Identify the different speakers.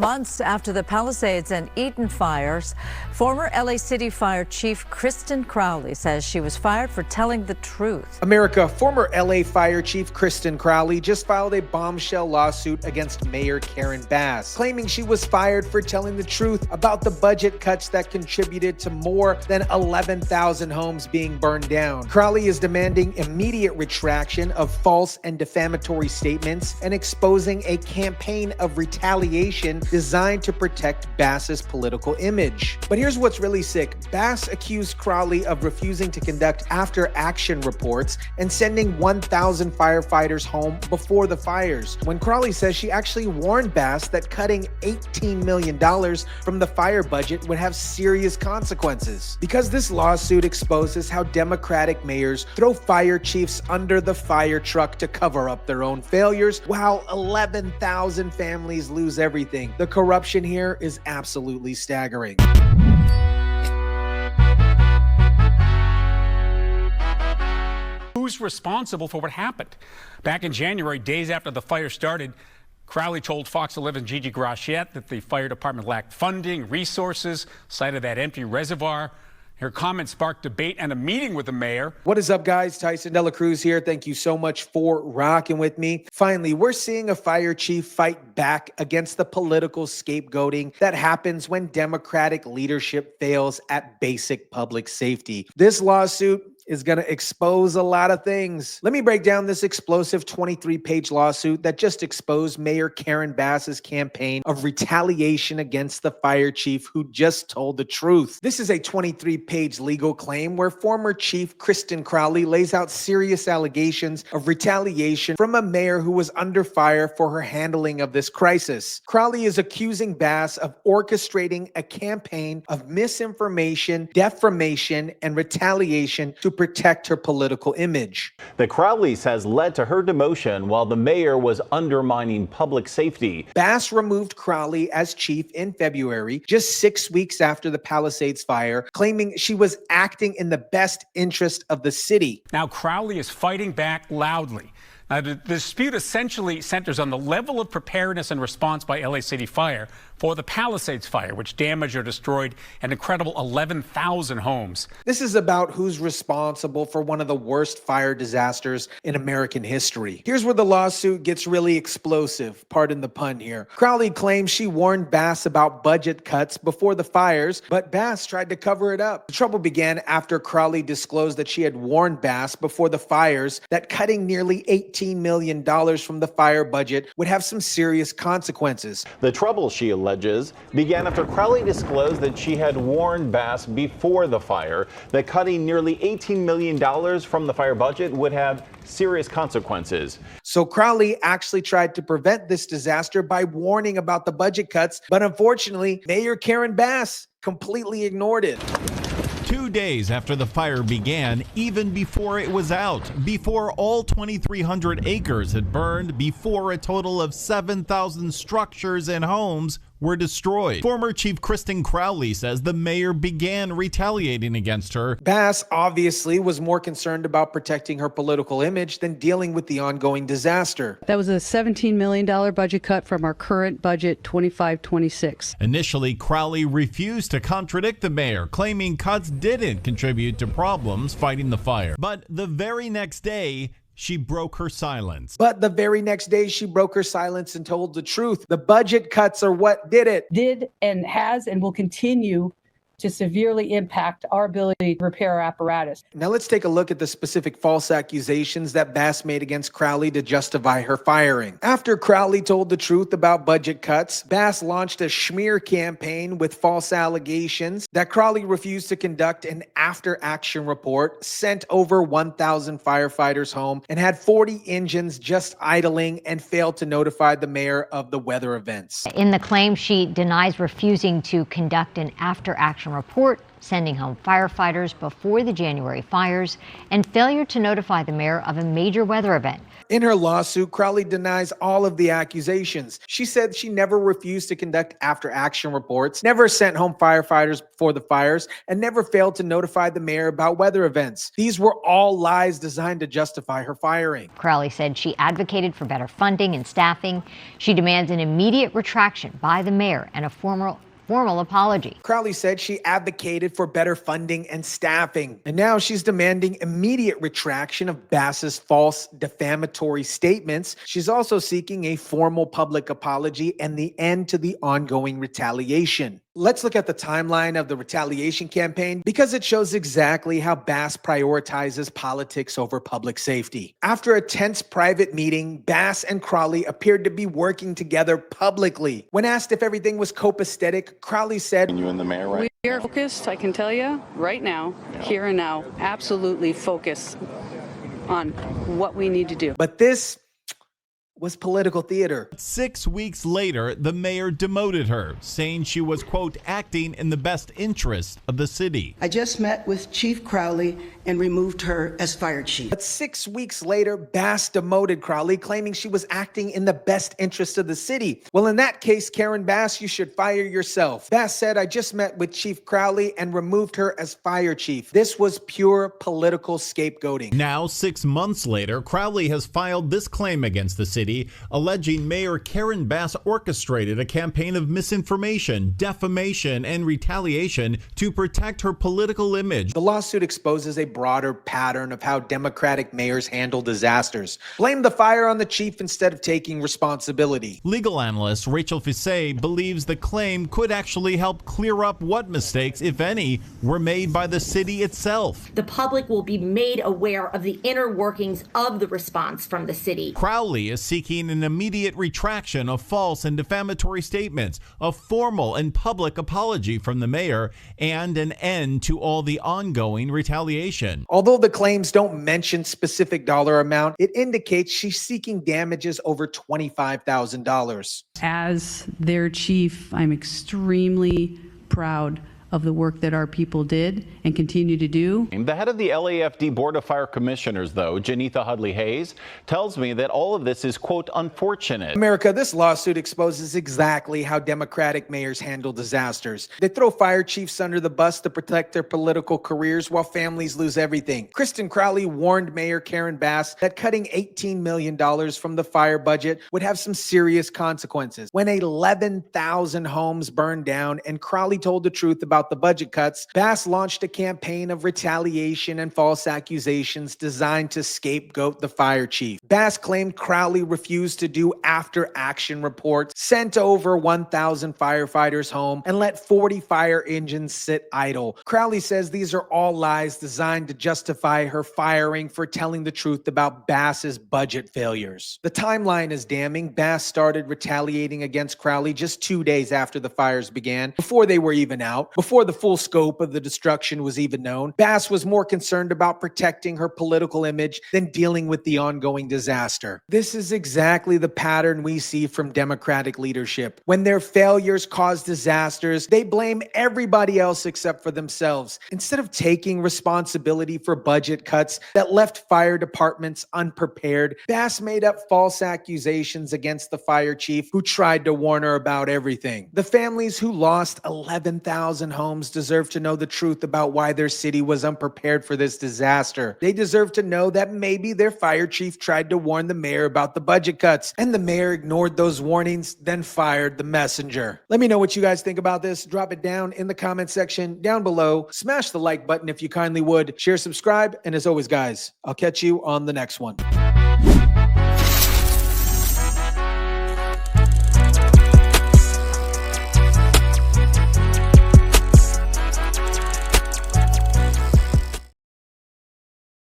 Speaker 1: Months after the Palisades and Eaton fires, former LA City Fire Chief Kristin Crowley says she was fired for telling the truth.
Speaker 2: America, former LA Fire Chief Kristin Crowley just filed a bombshell lawsuit against Mayor Karen Bass, claiming she was fired for telling the truth about the budget cuts that contributed to more than 11,000 homes being burned down. Crowley is demanding immediate retraction of false and defamatory statements and exposing a campaign of retaliation designed to protect Bass's political image. But here's what's really sick. Bass accused Crowley of refusing to conduct after-action reports and sending 1,000 firefighters home before the fires, when Crowley says she actually warned Bass that cutting $18 million from the fire budget would have serious consequences. Because this lawsuit exposes how Democratic mayors throw fire chiefs under the fire truck to cover up their own failures, while 11,000 families lose everything. The corruption here is absolutely staggering.
Speaker 3: Who's responsible for what happened? Back in January, days after the fire started, Crowley told Fox 11's Gigi Grachette that the fire department lacked funding, resources, cited that empty reservoir. Her comments sparked debate and a meeting with the mayor.
Speaker 2: What is up, guys? Tyson Dela Cruz here. Thank you so much for rocking with me. Finally, we're seeing a fire chief fight back against the political scapegoating that happens when Democratic leadership fails at basic public safety. This lawsuit is going to expose a lot of things. Let me break down this explosive 23-page lawsuit that just exposed Mayor Karen Bass's campaign of retaliation against the fire chief who just told the truth. This is a 23-page legal claim where former Chief Kristin Crowley lays out serious allegations of retaliation from a mayor who was under fire for her handling of this crisis. Crowley is accusing Bass of orchestrating a campaign of misinformation, defamation, and retaliation to protect her political image.
Speaker 4: The Crowleys has led to her demotion while the mayor was undermining public safety.
Speaker 2: Bass removed Crowley as chief in February, just 6 weeks after the Palisades fire, claiming she was acting in the best interest of the city.
Speaker 3: Now Crowley is fighting back loudly. Now, the dispute essentially centers on the level of preparedness and response by LA City Fire for the Palisades fire, which damaged or destroyed an incredible 11,000 homes.
Speaker 2: This is about who's responsible for one of the worst fire disasters in American history. Here's where the lawsuit gets really explosive, pardon the pun here. Crowley claims she warned Bass about budget cuts before the fires, but Bass tried to cover it up. The trouble began after Crowley disclosed that she had warned Bass before the fires that cutting nearly $18 million from the fire budget would have some serious consequences.
Speaker 4: The trouble, she alleges, began after Crowley disclosed that she had warned Bass before the fire that cutting nearly $18 million from the fire budget would have serious consequences.
Speaker 2: So Crowley actually tried to prevent this disaster by warning about the budget cuts, but unfortunately, Mayor Karen Bass completely ignored it.
Speaker 5: 2 days after the fire began, even before it was out, before all 2,300 acres had burned, before a total of 7,000 structures and homes were destroyed. Former Chief Kristin Crowley says the mayor began retaliating against her.
Speaker 2: Bass obviously was more concerned about protecting her political image than dealing with the ongoing disaster.
Speaker 6: That was a $17 million budget cut from our current budget, 25-26.
Speaker 5: Initially, Crowley refused to contradict the mayor, claiming cuts didn't contribute to problems fighting the fire. But the very next day, she broke her silence.
Speaker 2: and told the truth. The budget cuts are what did it.
Speaker 6: Did and has and will continue to severely impact our ability to repair our apparatus.
Speaker 2: Now let's take a look at the specific false accusations that Bass made against Crowley to justify her firing. After Crowley told the truth about budget cuts, Bass launched a smear campaign with false allegations that Crowley refused to conduct an after-action report, sent over 1,000 firefighters home, and had 40 engines just idling and failed to notify the mayor of the weather events.
Speaker 7: In the claim, she denies refusing to conduct an after-action report, sending home firefighters before the January fires, and failure to notify the mayor of a major weather event.
Speaker 2: In her lawsuit, Crowley denies all of the accusations. She said she never refused to conduct after-action reports, never sent home firefighters before the fires, and never failed to notify the mayor about weather events. These were all lies designed to justify her firing.
Speaker 7: Crowley said she advocated for better funding and staffing. She demands an immediate retraction by the mayor and a formal apology.
Speaker 2: Crowley said she advocated for better funding and staffing, and now she's demanding immediate retraction of Bass's false defamatory statements. She's also seeking a formal public apology and the end to the ongoing retaliation. Let's look at the timeline of the retaliation campaign because it shows exactly how Bass prioritizes politics over public safety. After a tense private meeting, Bass and Crowley appeared to be working together publicly. When asked if everything was copacetic, Crowley said,
Speaker 8: "You and the mayor, right?
Speaker 9: We are focused, I can tell you, right now, here and now, absolutely focus on what we need to do."
Speaker 2: But this was political theater.
Speaker 5: 6 weeks later, the mayor demoted her, saying she was, quote, acting in the best interest of the city.
Speaker 10: I just met with Chief Crowley and removed her as fire chief.
Speaker 2: But 6 weeks later, Bass demoted Crowley, claiming she was acting in the best interest of the city. Well, in that case, Karen Bass, you should fire yourself. Bass said, "I just met with Chief Crowley and removed her as fire chief." This was pure political scapegoating.
Speaker 5: Now, 6 months later, Crowley has filed this claim against the city, alleging Mayor Karen Bass orchestrated a campaign of misinformation, defamation, and retaliation to protect her political image.
Speaker 2: The lawsuit exposes a broader pattern of how Democratic mayors handle disasters. Blame the fire on the chief instead of taking responsibility.
Speaker 5: Legal analyst Rachel Fissé believes the claim could actually help clear up what mistakes, if any, were made by the city itself.
Speaker 11: The public will be made aware of the inner workings of the response from the city.
Speaker 5: Crowley is seeking an immediate retraction of false and defamatory statements, a formal and public apology from the mayor, and an end to all the ongoing retaliation.
Speaker 2: Although the claims don't mention specific dollar amount, it indicates she's seeking damages over $25,000.
Speaker 9: As their chief, I'm extremely proud of the work that our people did and continue to do.
Speaker 4: The head of the LAFD Board of Fire Commissioners, though, Janitha Hudley-Hayes, tells me that all of this is, quote, unfortunate.
Speaker 2: America, this lawsuit exposes exactly how Democratic mayors handle disasters. They throw fire chiefs under the bus to protect their political careers while families lose everything. Kristin Crowley warned Mayor Karen Bass that cutting $18 million from the fire budget would have some serious consequences. When 11,000 homes burned down and Crowley told the truth about the budget cuts, Bass launched a campaign of retaliation and false accusations designed to scapegoat the fire chief. Bass claimed Crowley refused to do after-action reports, sent over 1,000 firefighters home, and let 40 fire engines sit idle. Crowley says these are all lies designed to justify her firing for telling the truth about Bass's budget failures. The timeline is damning. Bass started retaliating against Crowley just 2 days after the fires began, before they were even out, before the full scope of the destruction was even known. Bass was more concerned about protecting her political image than dealing with the ongoing disaster. This is exactly the pattern we see from Democratic leadership. When their failures cause disasters, they blame everybody else except for themselves. Instead of taking responsibility for budget cuts that left fire departments unprepared, Bass made up false accusations against the fire chief who tried to warn her about everything. The families who lost 11,000 homes deserve to know the truth about why their city was unprepared for this disaster. They deserve to know that maybe their fire chief tried to warn the mayor about the budget cuts, and the mayor ignored those warnings, then fired the messenger. Let me know what you guys think about this. Drop it down in the comment section down below. Smash the like button if you kindly would. Share, subscribe, and as always, guys, I'll catch you on the next one.